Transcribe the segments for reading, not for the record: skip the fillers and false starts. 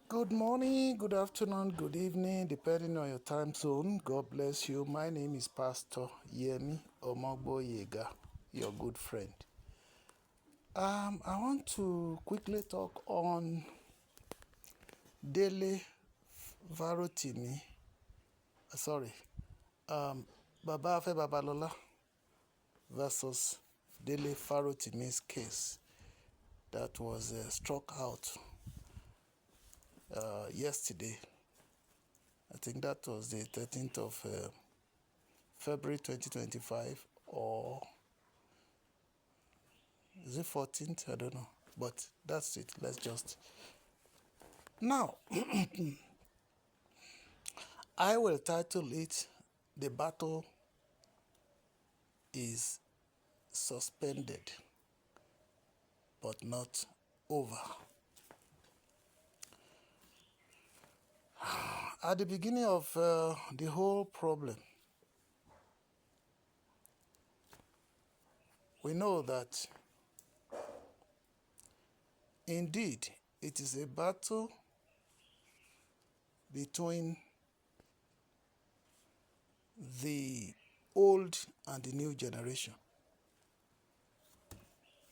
Good morning, good afternoon, good evening, depending on your time zone. God bless you. My name is Pastor Yemi Omogboyega, your good friend. I want to quickly talk on Dele Farotimi. Sorry, Baba Afe Babalola versus Dele Farotimi's case that was struck out yesterday. I think that was the 13th of February 2025, or is it 14th? I don't know. But that's it. Let's just. Now, I will title it The Battle is Suspended but Not Over. At the beginning of the whole problem, we know that indeed it is a battle between the old and the new generation.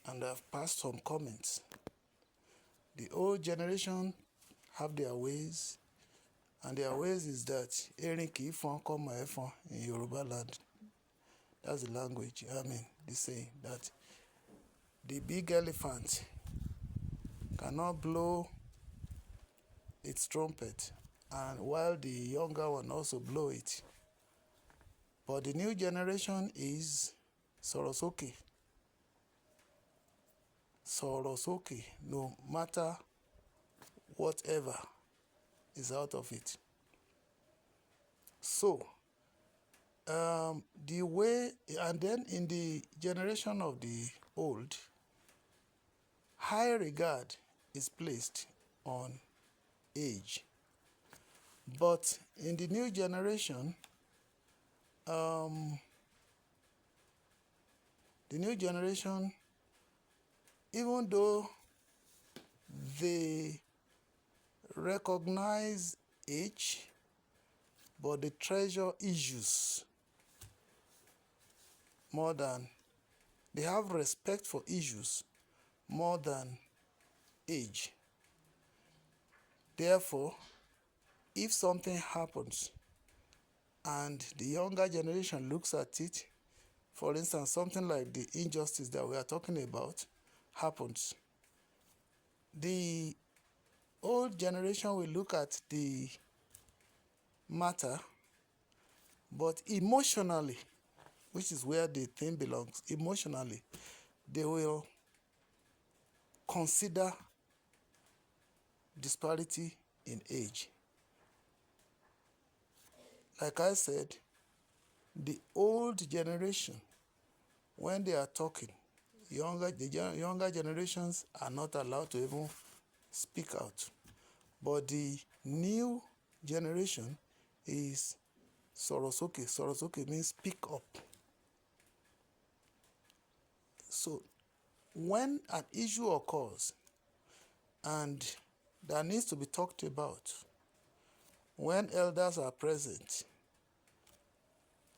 And I've passed some comments. The old generation have their ways, and their ways is that erin kì í fọ́n kọ́mọ ẹ̀ fọ́n in Yoruba land. That's the language, the saying that the big elephant cannot blow its trumpet, and while the younger one also blow it. But the new generation is sọ̀rọ̀ sókè. Sọ̀rọ̀ sókè, no matter whatever is out of it. So, the way, and then in the generation of the old, high regard is placed on age. But in the new generation, even though they recognize age, but they treasure issues more than, they have respect for issues more than age. Therefore, if something happens and the younger generation looks at it, for instance, something like the injustice that we are talking about happens, the old generation will look at the matter, but emotionally, which is where the thing belongs, emotionally, they will consider disparity in age. Like I said, the old generation, when they are talking, the younger generations are not allowed to even speak out. But the new generation is sọ̀rọ̀ sókè. Sọ̀rọ̀ sókè means speak up. So when an issue occurs and that needs to be talked about, when elders are present,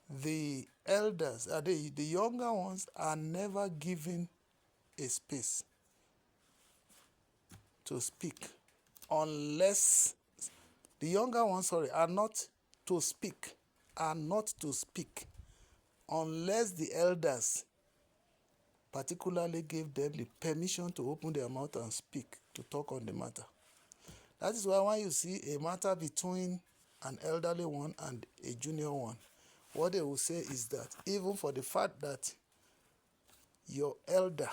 the elders, the younger ones, are never given a space to speak unless the younger ones, are not to speak, unless the elders particularly gave them the permission to open their mouth and speak, to talk on the matter. That is why when you see a matter between an elderly one and a junior one, what they will say is that even for the fact that your elder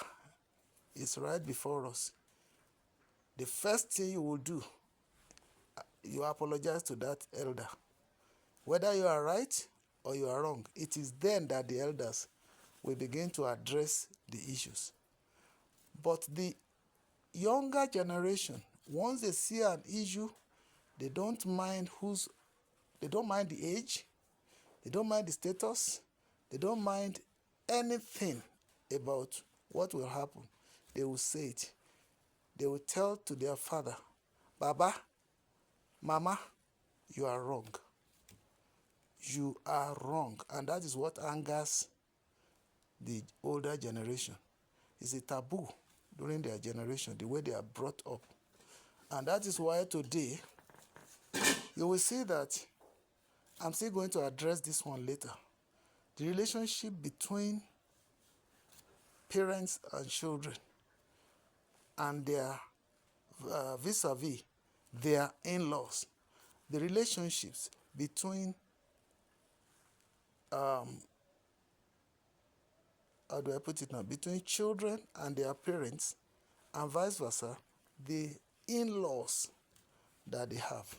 is right before us, the first thing you will do, you apologize to that elder. Whether you are right or you are wrong, it is then that the elders will begin to address the issues. But the younger generation, once they see an issue, they don't mind the age, they don't mind the status, they don't mind anything about what will happen. They will say it. They will tell to their father, Baba, Mama, you are wrong. You are wrong. And that is what angers the older generation. It's a taboo during their generation, the way they are brought up. And that is why today, you will see that I'm still going to address this one later. The relationship between parents and children and their vis-a-vis their in-laws. The relationships between, how do I put it now, between children and their parents and vice versa, the in-laws that they have.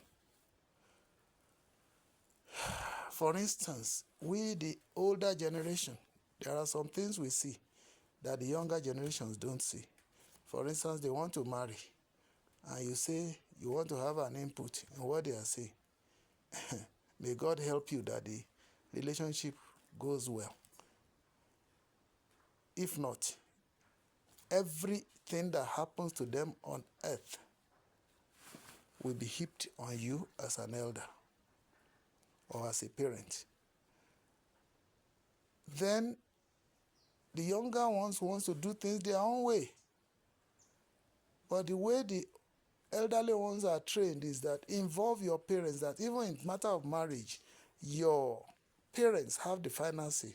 For instance, we, the older generation, there are some things we see that the younger generations don't see. For instance, they want to marry, and you say you want to have an input in what they are saying. May God help you that the relationship goes well. If not, everything that happens to them on earth will be heaped on you as an elder or as a parent. Then the younger ones want to do things their own way. But the way the elderly ones are trained is that involve your parents, that even in matter of marriage, your parents have the final say.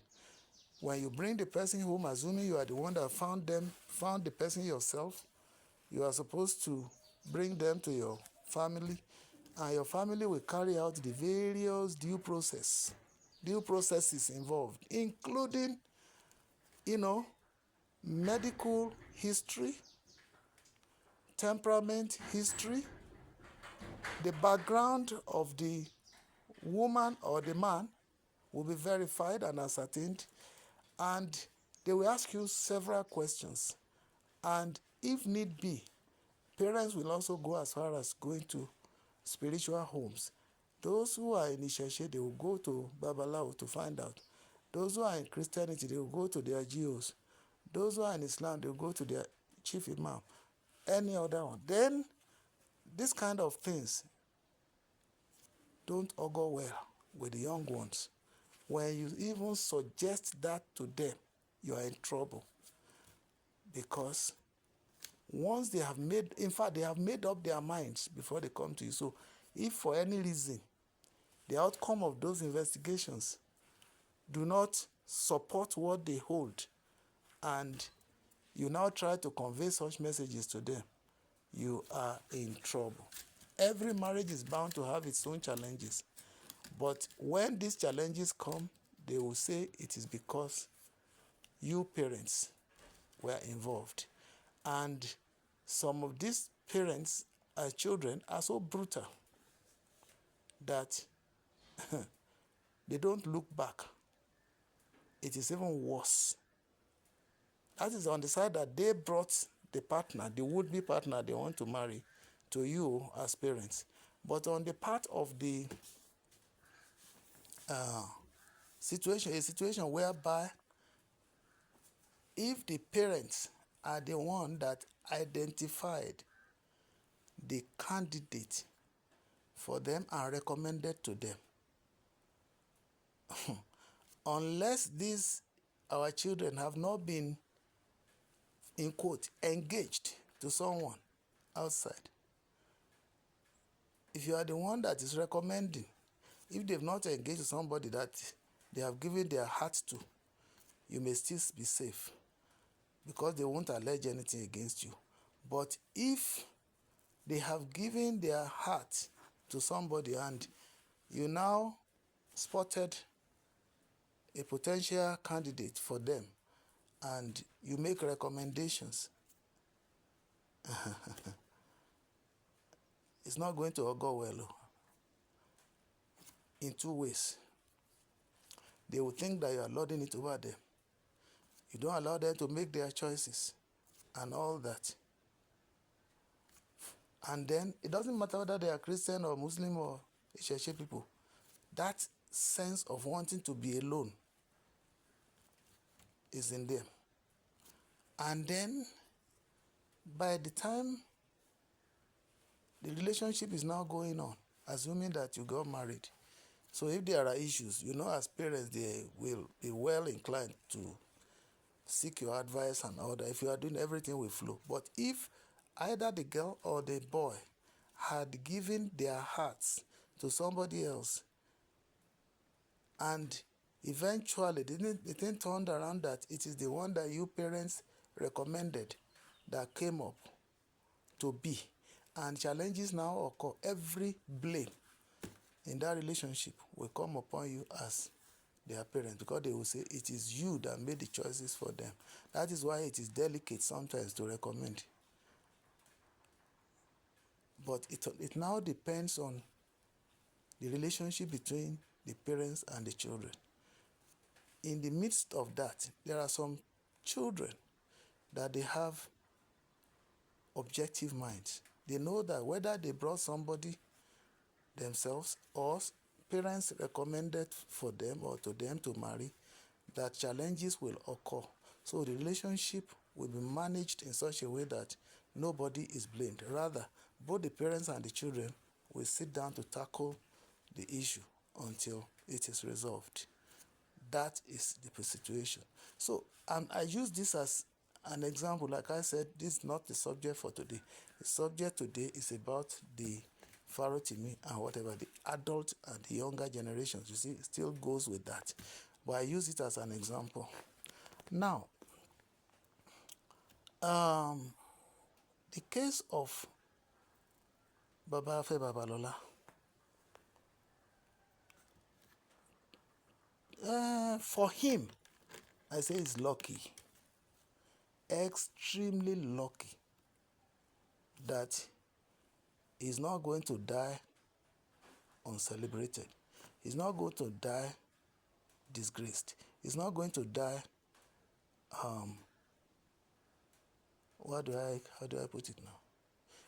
When you bring the person home, assuming you are the one that found the person yourself, you are supposed to bring them to your family, and your family will carry out the various due processes involved, including, medical history, temperament history, the background of the woman or the man will be verified and ascertained, and they will ask you several questions. And if need be, parents will also go as far as going to spiritual homes. Those who are in Isheshe, they will go to Babalola to find out. Those who are in Christianity, they will go to their GOs. Those who are in Islam, they will go to their chief imam. Any other one. Then, this kind of things don't augur well with the young ones. When you even suggest that to them, you are in trouble. Because once they have made up their minds before they come to you. So if for any reason the outcome of those investigations do not support what they hold, and you now try to convey such messages to them, you are in trouble. Every marriage is bound to have its own challenges. But when these challenges come, they will say it is because you parents were involved. And some of these parents as children are so brutal that they don't look back. It is even worse. That is on the side that they brought the partner, the would-be partner they want to marry, to you as parents. But on the part of the situation, a situation whereby if the parents are the one that identified the candidate for them and recommended to them, unless our children have not been, in quote, engaged to someone outside, if you are the one that is recommending, if they've not engaged with somebody that they have given their heart to, you may still be safe because they won't allege anything against you. But if they have given their heart to somebody and you now spotted a potential candidate for them and you make recommendations, it's not going to go well in two ways. They will think that you are lording it over them. You don't allow them to make their choices and all that. And then it doesn't matter whether they are Christian or Muslim or Isheshe people. That sense of wanting to be alone is in them. And then by the time the relationship is now going on assuming that you got married. So if there are issues, as parents, they will be well inclined to seek your advice and order if you are doing everything with flow. But if either the girl or the boy had given their hearts to somebody else, and eventually it didn't turn around that it is the one that you parents recommended that came up to be, and challenges now occur, every blame in that relationship will come upon you as their parents, because they will say it is you that made the choices for them. That is why it is delicate sometimes to recommend. But it now depends on the relationship between the parents and the children. In the midst of that, there are some children that they have objective minds. They know that whether they brought somebody themselves or parents recommended for them or to them to marry, that challenges will occur. So the relationship will be managed in such a way that nobody is blamed. Rather, both the parents and the children will sit down to tackle the issue until it is resolved. That is the situation. So I use this as an example. Like I said, this is not the subject for today. The subject today is about the Farotimi and whatever, the adult and the younger generations. You see, it still goes with that. But I use it as an example. Now, the case of Afe Babalola, for him, I say he's lucky, extremely lucky, that he's not going to die uncelebrated. He's not going to die disgraced. He's not going to die, how do I put it now?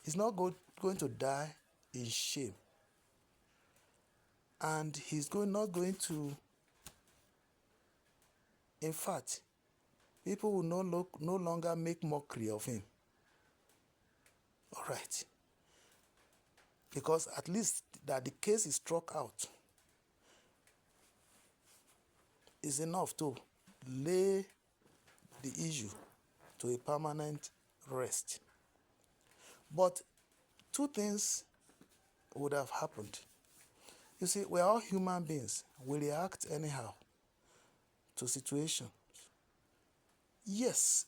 He's not going to die in shame. And he's not going to, in fact, people will no longer make mockery of him. All right. Because at least that the case is struck out is enough to lay the issue to a permanent rest. But two things would have happened. You see, we're all human beings. We react anyhow to situations. Yes,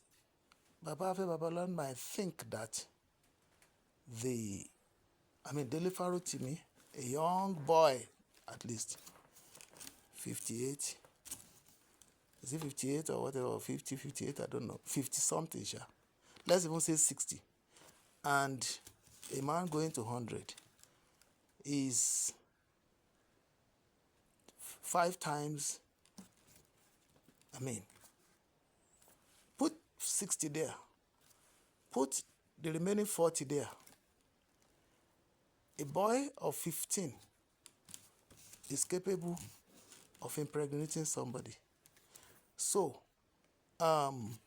Afe Babalola might think that Dele Farotimi, a young boy, at least 58, is it 58 or whatever, or 50, 58, I don't know, 50 something, sure. Let's even say 60. And a man going to 100 is 5 times, put 60 there, put the remaining 40 there. A boy of 15 is capable of impregnating somebody. So, Afe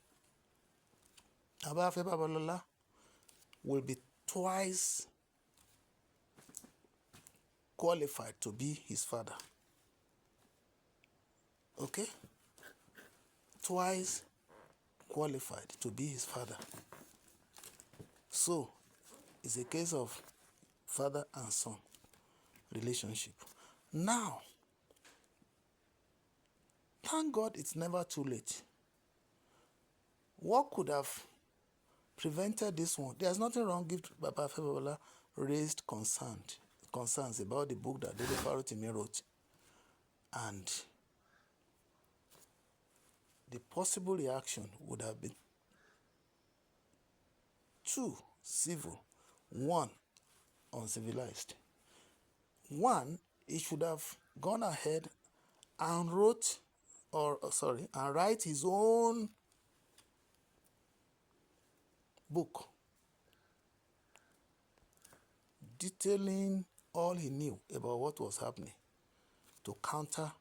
Babalola will be twice qualified to be his father. Okay? Twice qualified to be his father. So, it's a case of father and son relationship. Now, thank God it's never too late. What could have prevented this one? There's nothing wrong if Afe Babalola raised concerns about the book that Dele Farotimi wrote. And the possible reaction would have been 2, civil, 1, uncivilized. 1, he should have gone ahead and write his own book detailing all he knew about what was happening to counter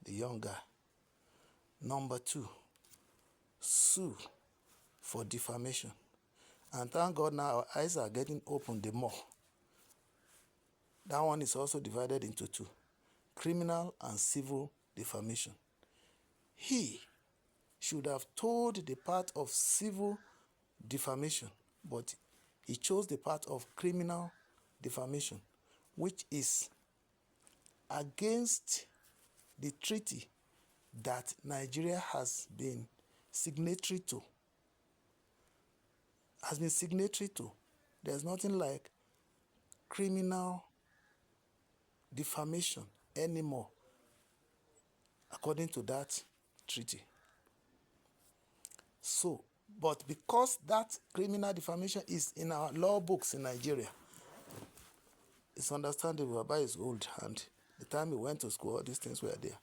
the young guy. Number 2, sue for defamation. And thank God now our eyes are getting open the more. That one is also divided into two: criminal and civil defamation. He should have told the part of civil defamation, but he chose the part of criminal defamation, which is against the treaty that Nigeria has been signatory to. There's nothing like criminal defamation anymore, according to that treaty. So, but because that criminal defamation is in our law books in Nigeria, it's understandable. Baba is old, and the time he went to school, all these things were there.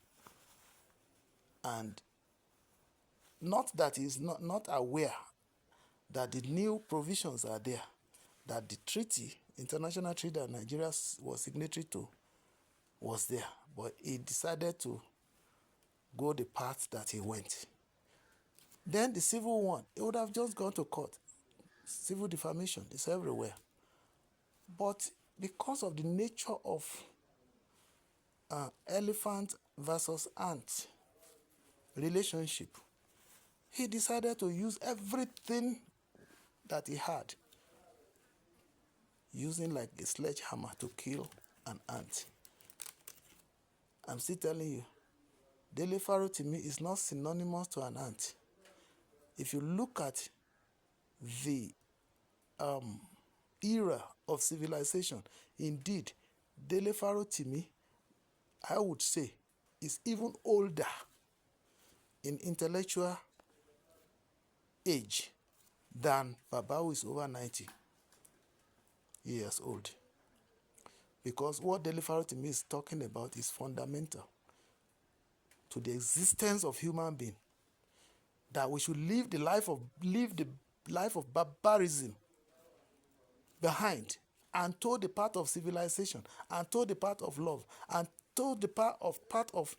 And not that he's not aware that the new provisions are there, that the treaty, international treaty that Nigeria was signatory to, was there. But he decided to go the path that he went. Then the civil one, he would have just gone to court. Civil defamation is everywhere. But because of the nature of elephant versus ant relationship, he decided to use everything that he had, using like a sledgehammer to kill an ant. I'm still telling you, Dele Farotimi is not synonymous to an ant. If you look at the era of civilization, indeed, Dele Farotimi, I would say, is even older in intellectual age than Baba, who is over 90 years old. Because what Dele Farotimi is talking about is fundamental to the existence of human being. That we should live the life of barbarism behind, and toward the path of civilization, and toward the path of love, and toward the path of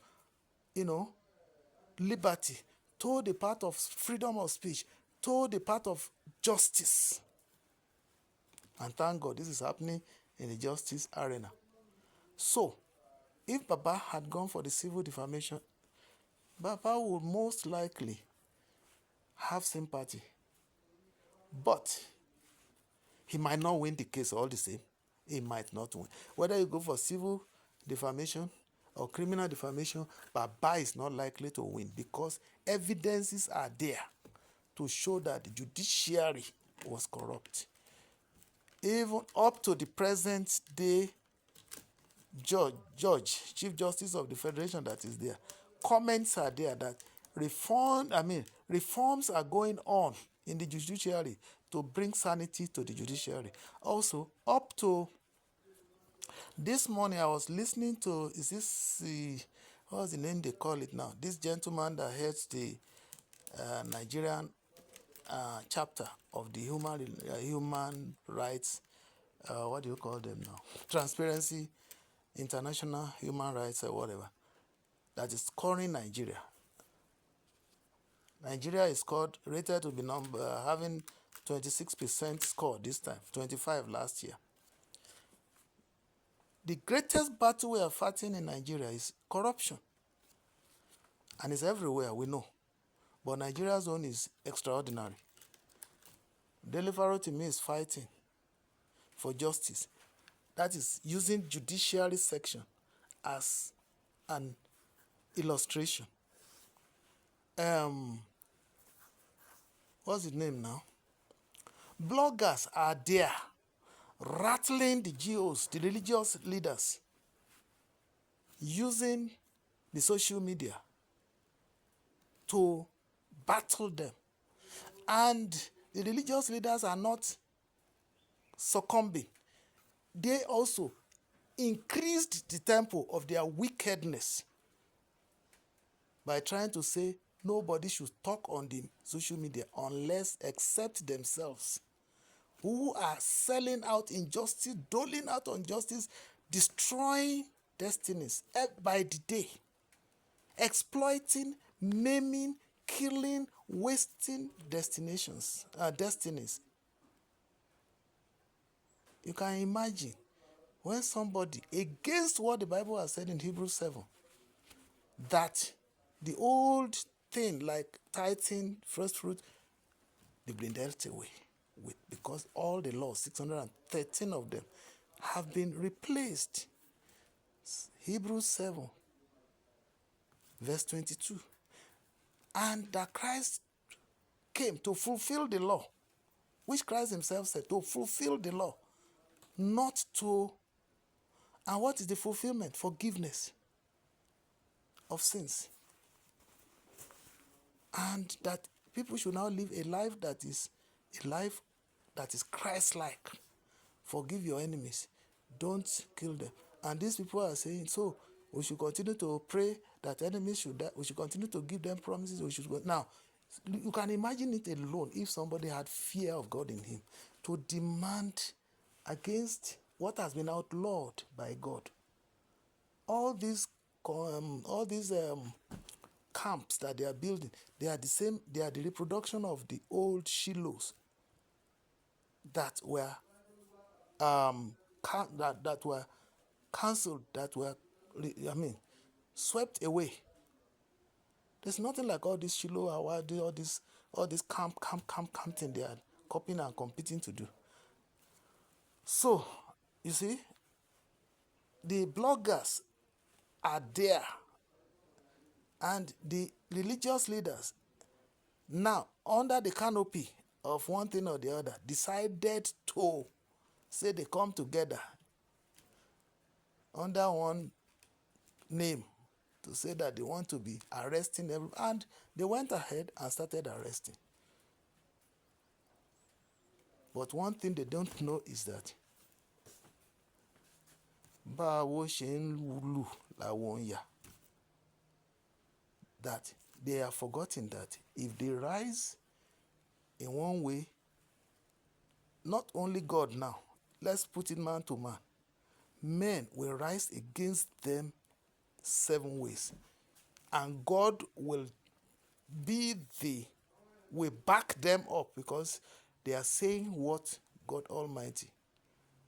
liberty, toward the path of freedom of speech, toward the path of justice. And thank God this is happening in the justice arena. So, if Baba had gone for the civil defamation, Baba would most likely have sympathy. But he might not win the case all the same. He might not win. Whether you go for civil defamation or criminal defamation, Baba is not likely to win, because evidences are there to show that the judiciary was corrupt. Even up to the present day Chief Justice of the Federation that is there, comments are there that reforms are going on in the judiciary to bring sanity to the judiciary. Also, up to this morning, I was listening to, what's the name they call it now? This gentleman that heads the Nigerian chapter of the human rights, what do you call them now? Transparency International Human Rights or whatever, that is scoring Nigeria. Nigeria is rated to be having 26% score this time, 25 last year. The greatest battle we are fighting in Nigeria is corruption. And it's everywhere, we know. But Nigeria's own is extraordinary. Dele Farotimi is fighting for justice. That is using judiciary section as an illustration. What's his name now? Bloggers are there rattling the GOs, the religious leaders, using the social media to battle them. And the religious leaders are not succumbing. They also increased the tempo of their wickedness by trying to say nobody should talk on the social media unless except themselves, who are selling out injustice, doling out injustice, destroying destinies by the day, exploiting, maiming, killing, wasting destinies. You can imagine when somebody, against what the Bible has said in Hebrews 7, that the old thing like tithing, first fruit, they've been dealt away with, because all the laws, 613 of them, have been replaced. Hebrews 7, verse 22. And that Christ came to fulfill the law, which Christ himself said, to fulfill the law, not to. And what is the fulfillment? Forgiveness of sins. And that people should now live a life that is Christ-like. Forgive your enemies. Don't kill them. And these people are saying, so we should continue to pray that enemies should die. We should continue to give them promises. We should go. Now, you can imagine it alone if somebody had fear of God in him to demand against what has been outlawed by God. All these camps that they are building, they are the same. They are the reproduction of the old Shilohs that were that were cancelled, that were swept away. There's nothing like all this Shiloh, all this camp thing they are copying and competing to do. So, you see, the bloggers are there, and the religious leaders, now under the canopy of one thing or the other, decided to say they come together under one name to say that they want to be arresting everyone. And they went ahead and started arresting. But one thing they don't know is that báwo ṣe ń lù làwọn ń yà. That they have forgotten that if they rise in one way, not only God now, let's put it man to man, men will rise against them 7 ways. And God will back them up, because they are saying what God Almighty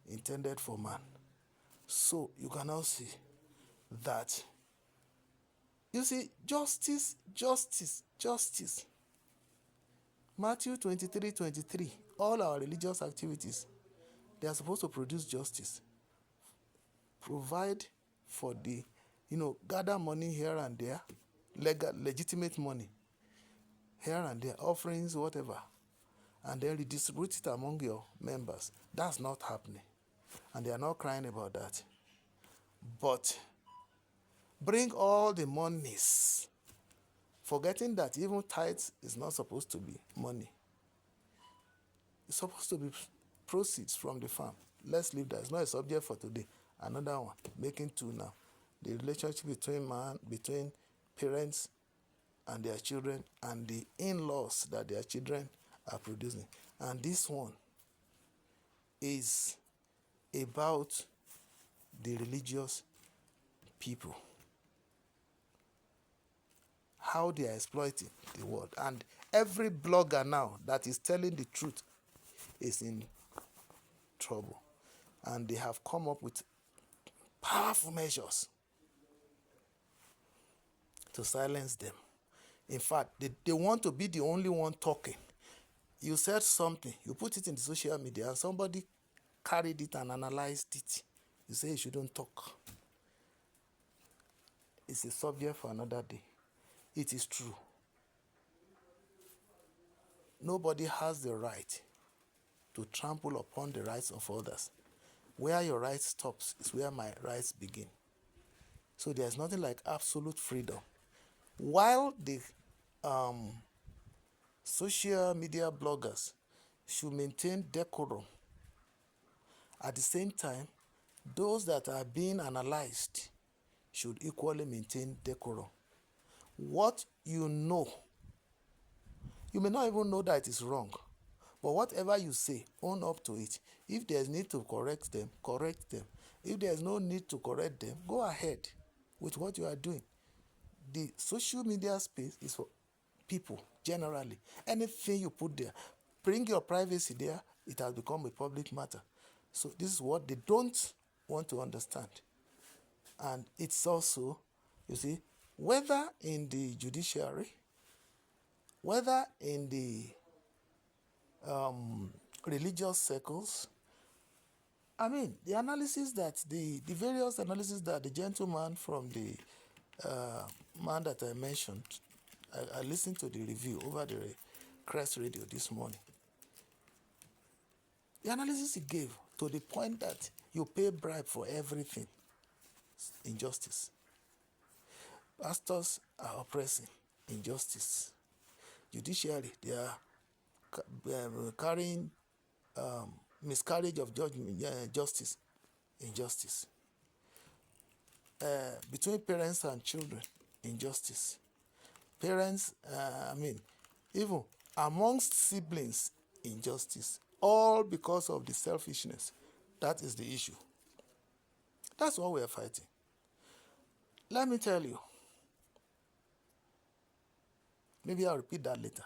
intended for man. So you can now see that, you see, justice. Matthew 23:23, all our religious activities, they are supposed to produce justice. Provide for the, gather money here and there, legitimate money here and there, offerings, whatever, and then redistribute it among your members. That's not happening. And they are not crying about that. But bring all the monies, forgetting that even tithes is not supposed to be money. It's supposed to be proceeds from the farm. Let's leave that. It's not a subject for today. Another one, making two now. The relationship between parents and their children, and the in-laws that their children are producing. And this one is about the religious people, how they are exploiting the world. And every blogger now that is telling the truth is in trouble. And they have come up with powerful measures to silence them. In fact, they want to be the only one talking. You said something, you put it in the social media, and somebody carried it and analyzed it. You say you shouldn't talk. It's a subject for another day. It is true. Nobody has the right to trample upon the rights of others. Where your right stops is where my rights begin. So there's nothing like absolute freedom. While the social media bloggers should maintain decorum, at the same time, those that are being analyzed should equally maintain decorum. What you know, you may not even know that it is wrong, but whatever you say, own up to it. If there's need to correct them, correct them. If there's no need to correct them, go ahead with what you are doing. The social media space is for people generally. Anything you put there, bring your privacy there, it has become a public matter. So this is what they don't want to understand. And it's also, you see, whether in the judiciary, whether in the religious circles, I mean, the analysis that the various analysis that the gentleman from the man that I mentioned, I listened to the review over the Crest Radio this morning. The analysis he gave to the point that you pay bribe for everything, injustice. Pastors are oppressing, injustice. Judiciary, they are carrying miscarriage of judgment, justice, injustice. Between parents and children, injustice. Parents, even amongst siblings, injustice. All because of the selfishness. That is the issue. That's what we are fighting. Let me tell you. Maybe I'll repeat that later.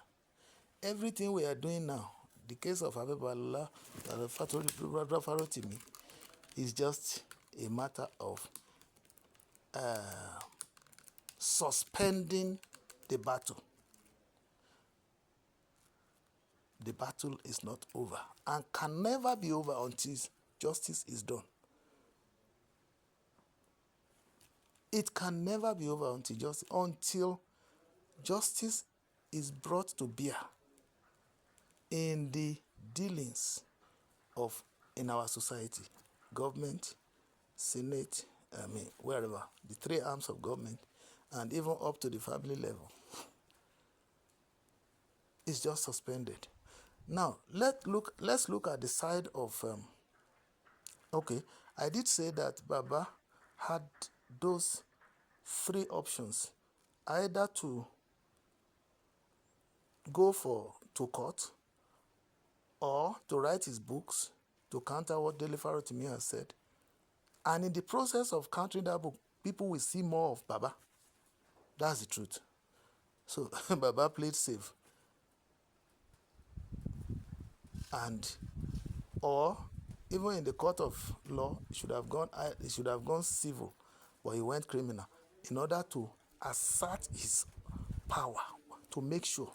Everything we are doing now, the case of Afe Babalola, Dele Farotimi, is just a matter of suspending the battle. The battle is not over and can never be over until justice is done. It can never be over until justice is brought to bear in the dealings in our society, government, Senate, wherever, the three arms of government, and even up to the family level. It's just suspended. Now, let's look at the side of, okay, I did say that Baba had those three options, either to go to court or to write his books to counter what Dele Farotimi has said. And in the process of countering that book, people will see more of Baba. That's the truth. So Baba played safe. Or even in the court of law, it should have gone civil, but he went criminal in order to assert his power, to make sure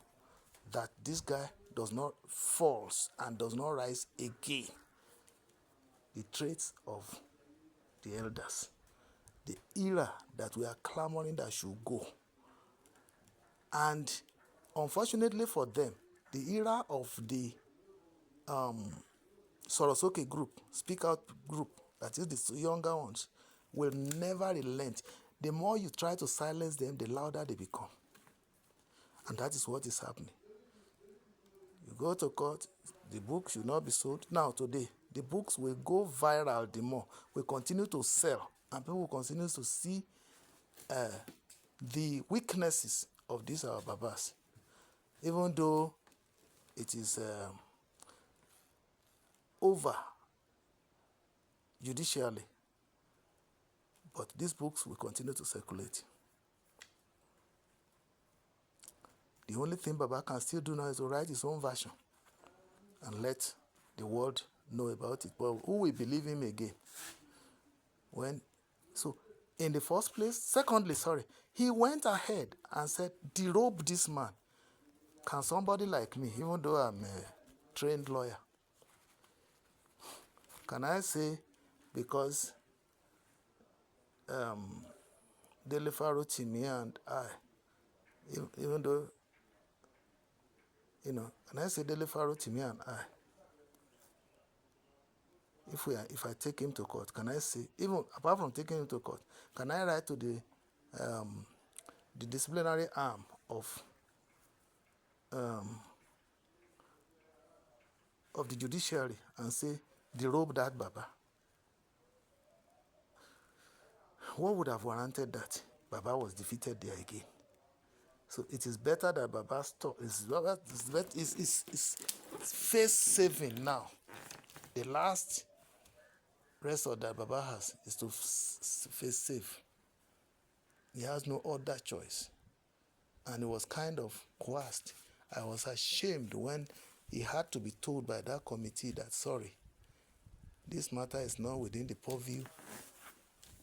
that this guy does not fall and does not rise again. The traits of the elders, the era that we are clamoring that should go. And unfortunately for them, the era of the Sorosoke group, Speak Out group, that is the younger ones, will never relent. The more you try to silence them, the louder they become. And that is what is happening. You go to court, the book should not be sold. Now, today, the books will go viral the more. We continue to sell, and people will continue to see the weaknesses of these our Babas. Even though it is over judicially, but these books will continue to circulate. The only thing Baba can still do now is to write his own version and let the world know about it. But who will believe him again? So, in the first place, secondly, he went ahead and said, derobe this man. Can somebody like me, even though I'm a trained lawyer, can I say, because Dele Farotimi and I, even though, can I say Dele Farotimi and I, if I take him to court, can I say, even apart from taking him to court, can I write to the disciplinary arm of the judiciary and say, derobe that Baba? What would have warranted that Baba was defeated there again? So it is better that Baba stop. It's face saving now. The last resort that Baba has is to face safe. He has no other choice. And he was kind of coerced. I was ashamed when he had to be told by that committee that, sorry, This matter is not within the purview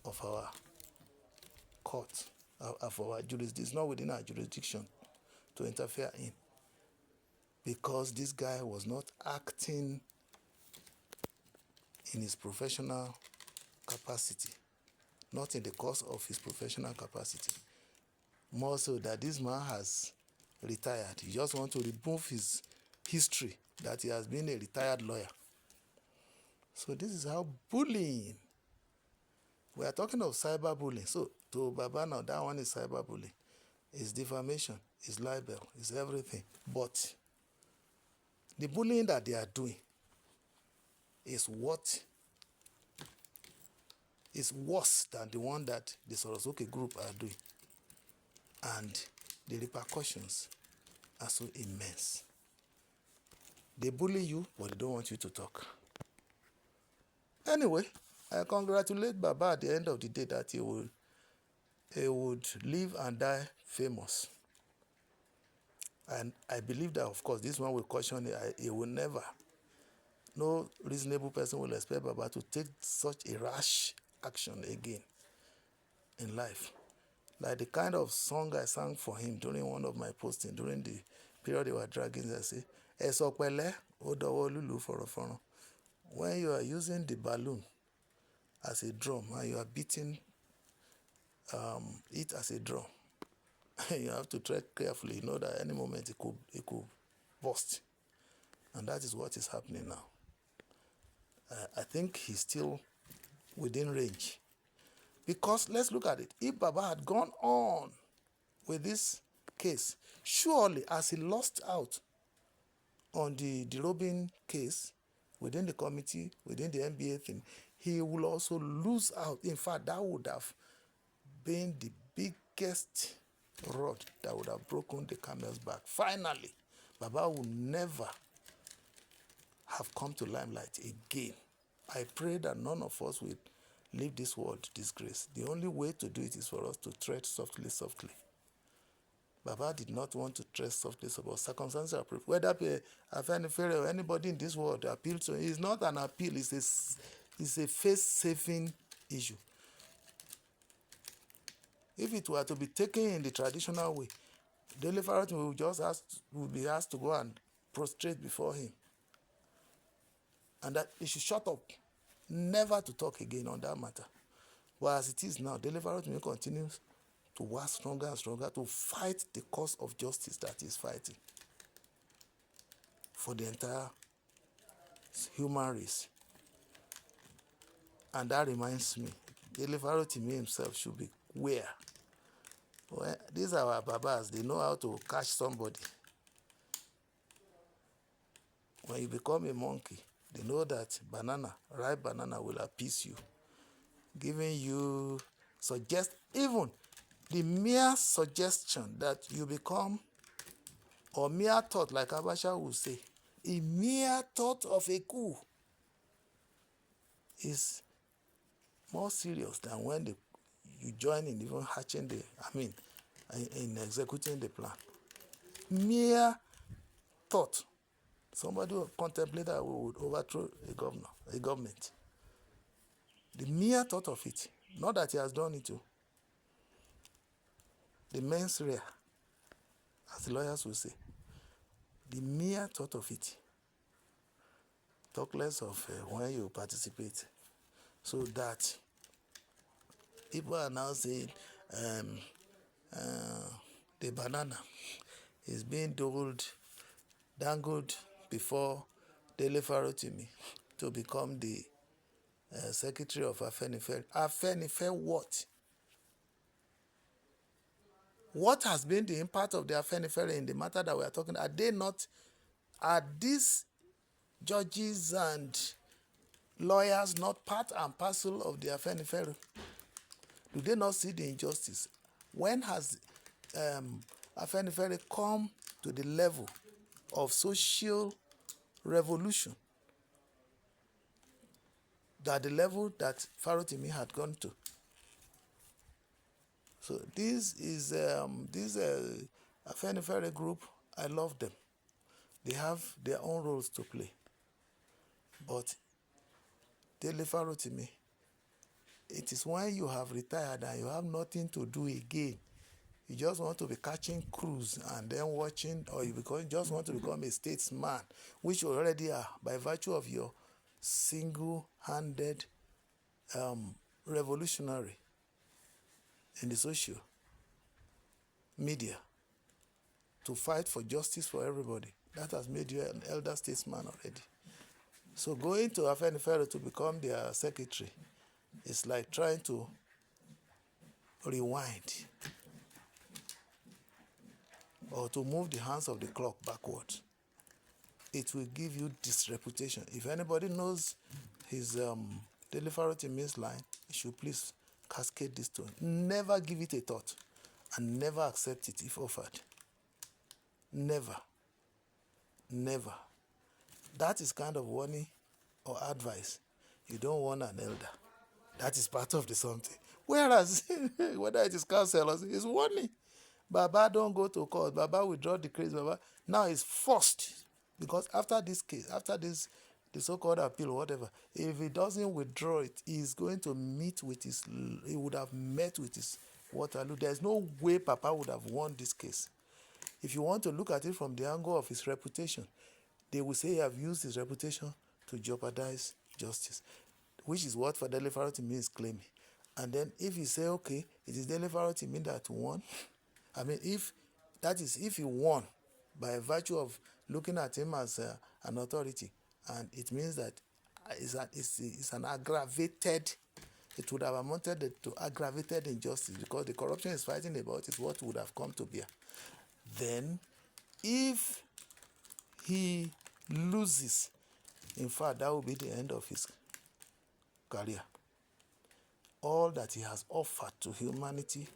of our court, of our jurisdiction. It's not within our jurisdiction to interfere in, because this guy was not acting in his professional capacity, not in the course of his professional capacity. More so that this man has retired. He just want to remove his history that he has been a retired lawyer. So this is how bullying. We are talking of cyberbullying. So to Baba now, that one is cyberbullying. It's defamation, it's libel, it's everything. But the bullying that they are doing is what is worse than the one that the Sorosuke group are doing. And the repercussions are so immense. They bully you, but they don't want you to talk. Anyway, I congratulate Baba at the end of the day that he would live and die famous. And I believe that, of course, this one will caution he will never. No reasonable person will expect Baba to take such a rash action again in life. Like the kind of song I sang for him during one of my postings, during the period they were dragging, I say, Esopele, Odowo Lulu Foro. When you are using the balloon as a drum and you are beating it as a drum, you have to tread carefully. You know that any moment it could burst. And that is what is happening now. I think he's still within range. Because let's look at it. If Baba had gone on with this case, surely as he lost out on the derobing case within the committee, within the NBA thing, he will also lose out. In fact, that would have been the biggest rod that would have broken the camel's back. Finally, Baba will never have come to limelight again. I pray that none of us will leave this world disgrace. The only way to do it is for us to tread softly, softly. Baba did not want to tread softly, but circumstances are proof. Whether Afe or anybody in this world appeal to him, it's not an appeal, it's a face-saving issue. If it were to be taken in the traditional way, Dele Farotimi will be asked to go and prostrate before him. And that he should shut up, never to talk again on that matter. But as it is now, Dele Farotimi continues to work stronger and stronger to fight the cause of justice that he's fighting for the entire human race. And that reminds me, Dele Farotimi himself should be aware. Well, these are our babas, they know how to catch somebody. When you become a monkey, they know that ripe banana will appease you, giving you even the mere suggestion that you become, or mere thought, like Abacha would say, a mere thought of a coup is more serious than when you join in even hatching in executing the plan. Mere thought. Somebody will contemplate that we would overthrow a government. The mere thought of it, not that he has done it too. The mens rea, as the lawyers will say. The mere thought of it. Talk less of when you participate. So that people are now saying the banana is being dangled before Dele Farotimi to become the secretary of Afenifere. Afenifere what? What has been the impact of the Afenifere in the matter that we are talking? Are these judges and lawyers not part and parcel of the Afenifere? Do they not see the injustice? When has Afenifere come to the level of social revolution, that the level that Farotimi had gone to? So this is Afenifere group. I love them. They have their own roles to play, but Dele Farotimi, it is when you have retired and you have nothing to do again. You just want to be catching cruise and then watching, or you just want to become a statesman, which you already are by virtue of your single-handed revolutionary in the social media to fight for justice for everybody. That has made you an elder statesman already. So going to Afe to become their secretary is like trying to rewind or to move the hands of the clock backwards. It will give you disreputation. If anybody knows his Dele Farotimi's line, he should please cascade this to him. Never give it a thought and never accept it if offered. Never. Never. That is kind of warning or advice. You don't want an elder. That is part of the something. Whereas, whether it is counsel or it's warning. Baba don't go to court. Baba withdraw the case. Baba now is forced. Because after this case, after this, the so-called appeal or whatever, if he doesn't withdraw it, he's going to meet with he would have met with his Waterloo. There's no way Papa would have won this case. If you want to look at it from the angle of his reputation, they will say he have used his reputation to jeopardize justice, which is what Dele Farotimi is claiming. And then if you say, okay, it is Dele Farotimi that won, I mean, if he won by virtue of looking at him as an authority, and it means that it's an aggravated, it would have amounted to aggravated injustice because the corruption is fighting about is what would have come to bear. Then, if he loses, in fact, that will be the end of his career. All that he has offered to humanity,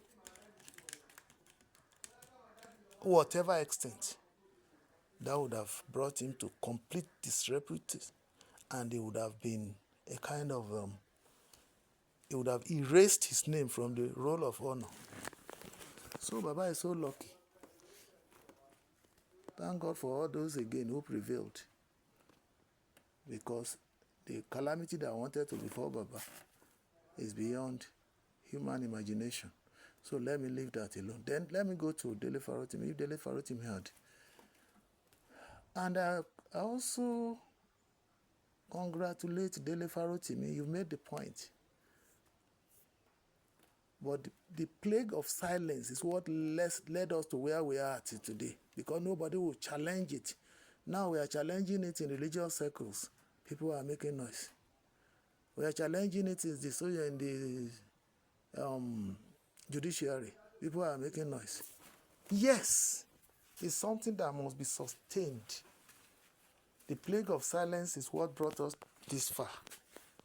whatever extent, that would have brought him to complete disrepute, and it would have been a kind of, it would have erased his name from the roll of honor. So Baba is so lucky. Thank God for all those again who prevailed. Because the calamity that wanted to befall Baba is beyond human imagination. So let me leave that alone. Then let me go to Dele Farotimi. If Dele Farotimi had. And I also congratulate Dele Farotimi. You made the point. But the plague of silence is what led us to where we are today. Because nobody will challenge it. Now we are challenging it in religious circles. People are making noise. We are challenging it in the judiciary. People are making noise. Yes, it's something that must be sustained. The plague of silence is what brought us this far.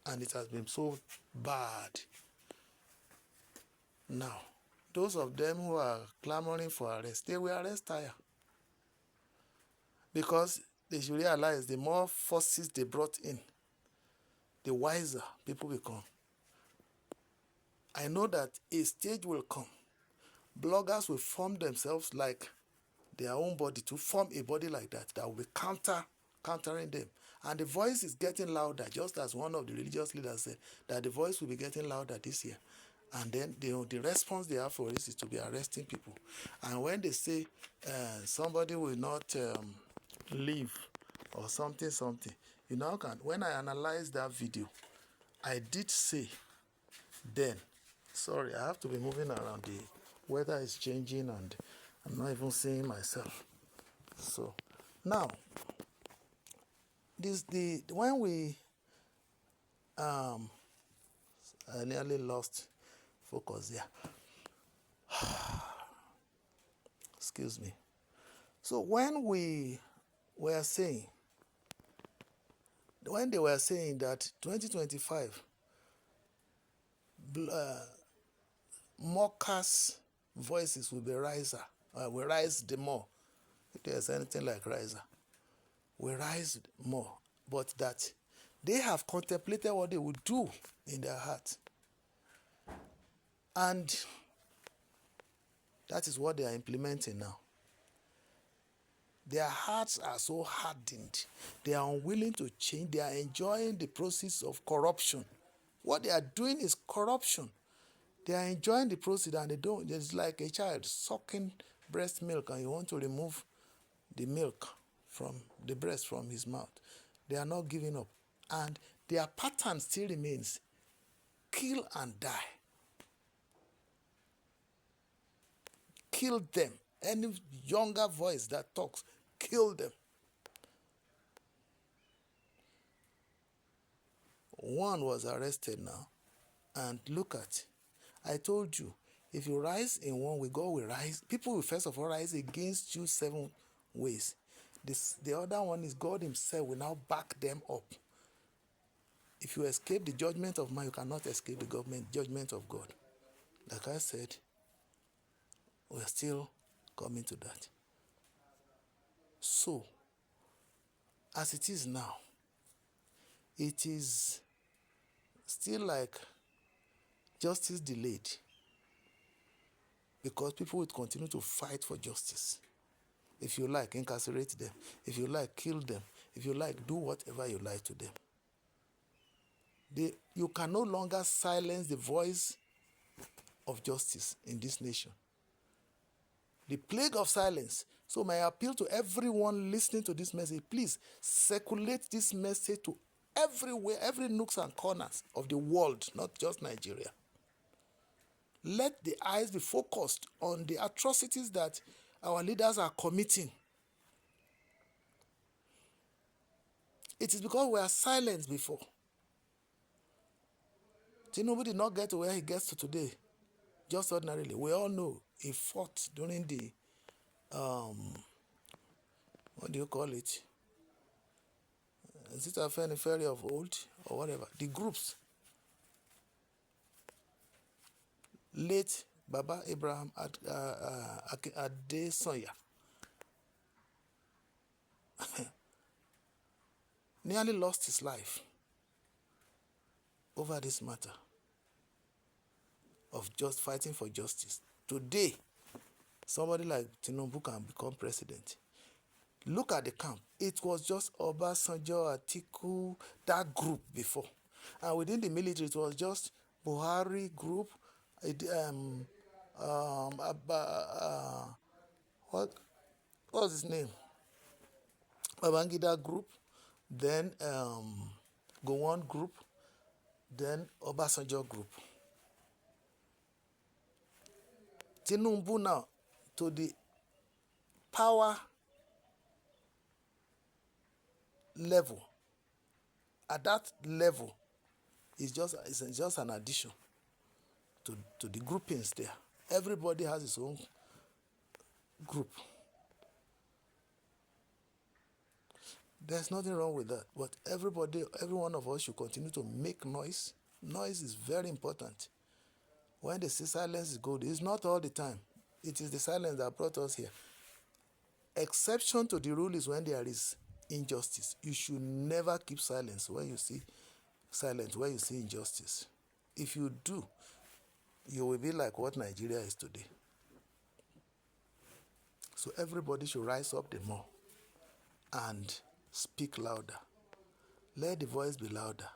And it has been so bad. Now, those of them who are clamoring for arrest, they will arrest higher. Because they should realize the more forces they brought in, the wiser people become. I know that a stage will come. Bloggers will form themselves like their own body, to form a body like that will be countering them. And the voice is getting louder, just as one of the religious leaders said, that the voice will be getting louder this year. And then the response they have for this is to be arresting people. And when they say somebody will not leave or something, you know, when I analyzed that video, I did say then, sorry, I have to be moving around. The weather is changing and I'm not even seeing myself. So now, when we I nearly lost focus there. Excuse me. So when they were saying that 2025 mockers' voices will rise the more. If there's anything like riser, will rise more. But that they have contemplated what they would do in their heart. And that is what they are implementing now. Their hearts are so hardened. They are unwilling to change. They are enjoying the process of corruption. What they are doing is corruption. They are enjoying the process and they don't. It's like a child sucking breast milk and you want to remove the milk from the breast from his mouth. They are not giving up. And their pattern still remains kill and die. Kill them. Any younger voice that talks, kill them. One was arrested now. And look at, I told you, if you rise in one way, God will rise. People will first of all rise against you 7 ways. The other one is God himself will now back them up. If you escape the judgment of man, you cannot escape the judgment of God. Like I said, we're still coming to that. So, as it is now, it is still like justice delayed because people will continue to fight for justice. If you like, incarcerate them. If you like, kill them. If you like, do whatever you like to them. You can no longer silence the voice of justice in this nation. The plague of silence. So my appeal to everyone listening to this message, please circulate this message to everywhere, every nooks and corners of the world, not just Nigeria. Let the eyes be focused on the atrocities that our leaders are committing. It is because we are silent before. Tinubu did not get to where he gets to today, just ordinarily. We all know he fought during the, what do you call it? Is it a Ferry of old or whatever? The groups. Late Baba Abraham Adesanya nearly lost his life over this matter of just fighting for justice. Today, somebody like Tinubu can become president. Look at the camp. It was just Obasanjo, Atiku, that group before. And within the military, it was just Buhari group, what was his name? Babangida group, then Gowon group, then Obasanjo group. Tinubu now, to the power level, at that level, it's just an addition to the groupings there. Everybody has his own group. There's nothing wrong with that. But every one of us should continue to make noise. Noise is very important. When they say silence is good, it's not all the time. It is the silence that brought us here. Exception to the rule is when there is injustice. You should never keep silence when you see injustice. If you do, you will be like what Nigeria is today. So everybody should rise up the more and speak louder. Let the voice be louder.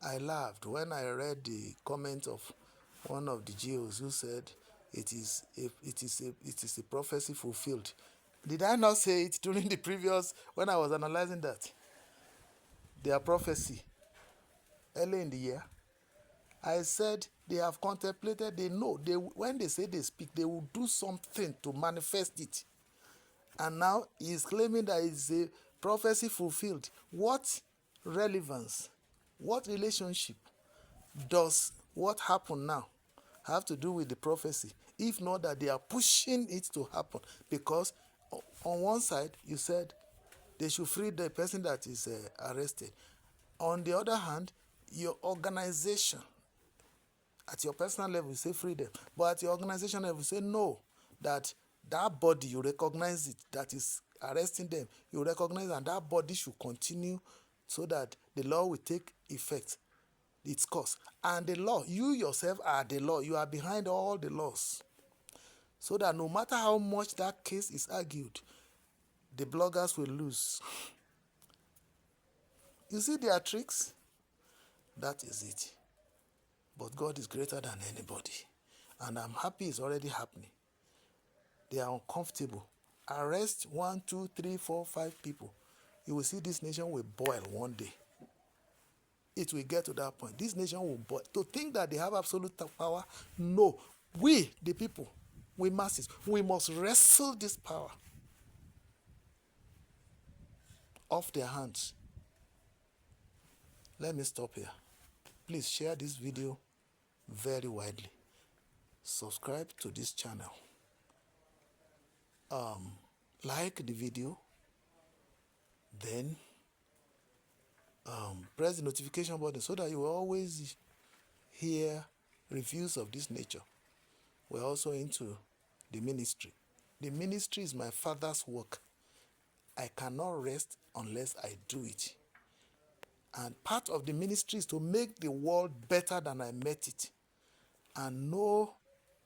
I laughed when I read the comment of one of the GOs who said it is a prophecy fulfilled. Did I not say it during the previous, when I was analyzing that? Their prophecy early in the year. I said they have contemplated, they know, when they say they speak, they will do something to manifest it. And now he is claiming that it's a prophecy fulfilled. What relevance, what relationship does what happened now have to do with the prophecy? If not that they are pushing it to happen. Because on one side, you said they should free the person that is arrested. On the other hand, your organization, at your personal level, you say free them. But at your organization level, you say no, that body, you recognize it, that is arresting them. You recognize and that body should continue so that the law will take effect, its course. And the law, you yourself are the law. You are behind all the laws. so that no matter how much that case is argued, the bloggers will lose. You see their tricks? That is it. But God is greater than anybody. And I'm happy it's already happening. They are uncomfortable. Arrest 1, 2, 3, 4, 5 people. You will see this nation will boil one day. It will get to that point. This nation will boil. To think that they have absolute power, no. We, the people, we masses, we must wrestle this power off their hands. Let me stop here. Please share this video very widely. Subscribe to this channel. Like the video. Then press the notification button so that you will always hear reviews of this nature. We're also into the ministry. The ministry is my father's work. I cannot rest unless I do it. And part of the ministry is to make the world better than I met it. And no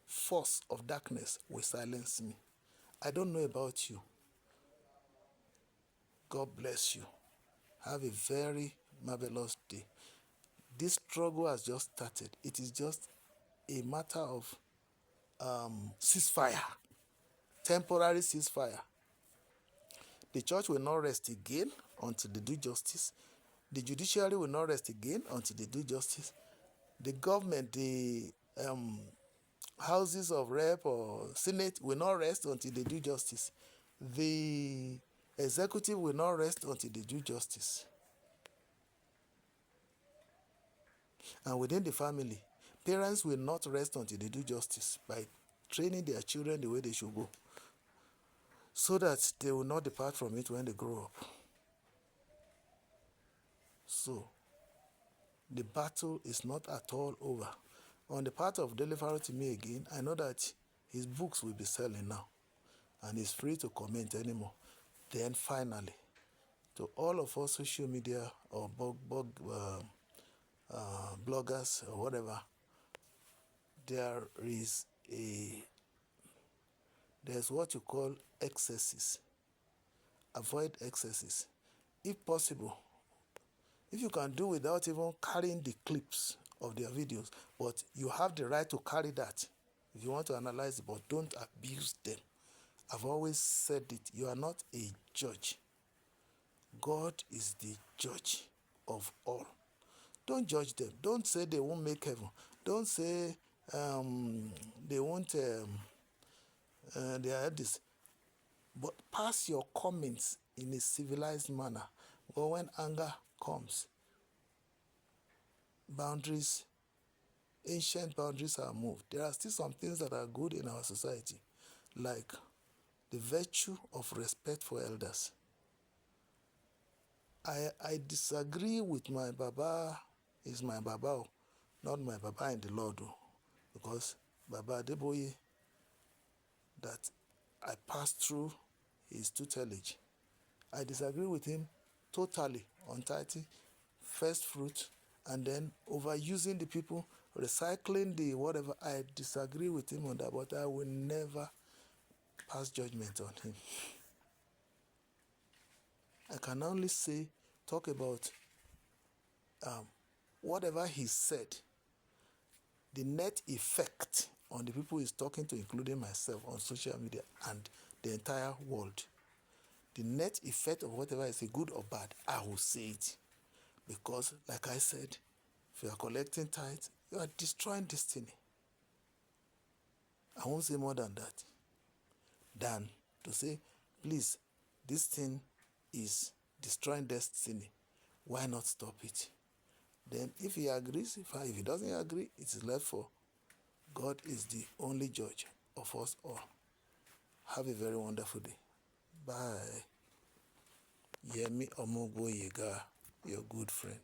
force of darkness will silence me. I don't know about you. God bless you. Have a very marvelous day. This struggle has just started. It is just a matter of ceasefire, temporary ceasefire. The church will not rest again until they do justice. The judiciary will not rest again until they do justice. The government, the houses of rep or senate will not rest until they do justice. The executive will not rest until they do justice. And within the family, parents will not rest until they do justice by training their children the way they should go, so that they will not depart from it when they grow up. So, the battle is not at all over. On the part of Dele Farotimi again, I know that his books will be selling now, and he's free to comment anymore. Then finally, to all of us social media or bloggers or whatever, there's what you call excesses. Avoid excesses. If possible, if you can do without even carrying the clips of their videos, but you have the right to carry that if you want to analyze it, but don't abuse them. I've always said it, you are not a judge. God is the judge of all. Don't judge them. Don't say they won't make heaven. Don't say they won't, they are this. But pass your comments in a civilized manner. But when anger comes, boundaries, ancient boundaries are moved. There are still some things that are good in our society, like the virtue of respect for elders. I disagree with my Baba, is my Baba, not my Baba in the Lord, because Baba Adeboye, that I passed through his tutelage. I disagree with him totally on tithing, first fruit, and then overusing the people, recycling the whatever. I disagree with him on that, but I will never pass judgment on him. I can only say, talk about whatever he said, the net effect on the people he's talking to, including myself, on social media and the entire world. The net effect of whatever is a good or bad, I will say it. Because, like I said, if you are collecting tithes, you are destroying destiny. I won't say more than that. Than to say, please, this thing is destroying destiny. Why not stop it? Then if he agrees, fine. If he doesn't agree, it is left for God is the only judge of us all. Have a very wonderful day. Bye. Yemi Omogboyega, your good friend.